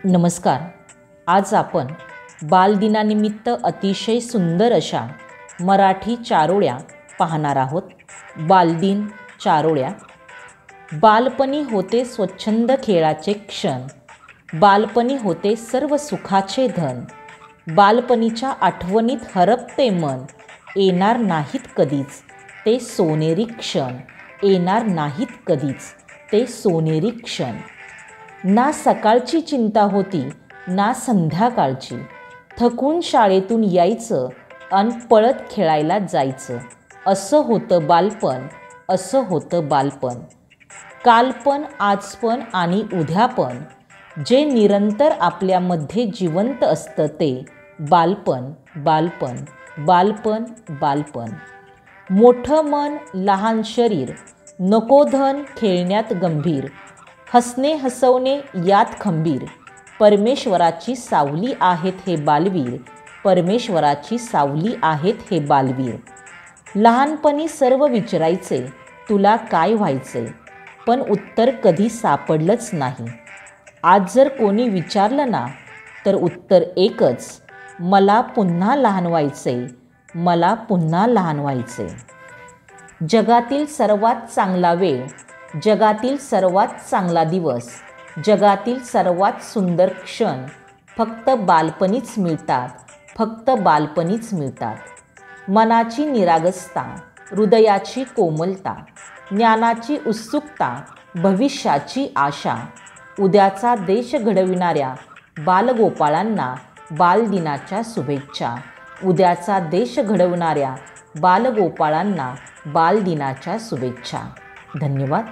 नमस्कार. आज आपण बालदिनानिमित्त अतिशय सुंदर अशा मराठी चारोळ्या पाहणार आहोत. बालदिन चारोळ्या. बालपणी होते स्वच्छंद खेळाचे क्षण, बालपणी होते सर्व सुखाचे धन, बालपणीच्या आठवणीत हरपते मन, येणार नाहीत कधीच ते सोनेरी क्षण, येणार नाहीत कधीच ते सोनेरी क्षण. ना सकाळची चिंता होती ना संध्याकाळची, थकून शाळेतून यायचं अन पळत खेळायला जायचं. असं होतं बालपण, असं होतं बालपण. कालपण, आजपण आणि उद्यापण, जे निरंतर आपल्यामध्ये जिवंत असतं ते बालपण, बालपण, बालपण, बालपण. मोठं मन, लहान शरीर, नको धन, खेळण्यात गंभीर, हसणे हसवणे यात खंबीर, परमेश्वराची सावली आहेत हे बालवीर, परमेश्वराची सावली आहेत हे बालवीर. लहानपणी सर्व विचारायचे तुला काय व्हायचे, पण उत्तर कधी सापडलंच नाही. आज जर कोणी विचारलं ना तर उत्तर एकच, मला पुन्हा लहान व्हायचे, मला पुन्हा लहान व्हायचे. जगातील सर्वात चांगला वेळ, जगातील सर्वात चांगला दिवस, जगातील सर्वात सुंदर क्षण फक्त बालपणीच मिळतात, फक्त बालपणीच मिळतात. मनाची निरागसता, हृदयाची कोमलता, ज्ञानाची उत्सुकता, भविष्याची आशा, उद्याचा देश घडविणाऱ्या बालगोपाळांना बालदिनाच्या शुभेच्छा. उद्याचा देश घडवणाऱ्या बालगोपाळांना बालदिनाच्या शुभेच्छा. धन्यवाद.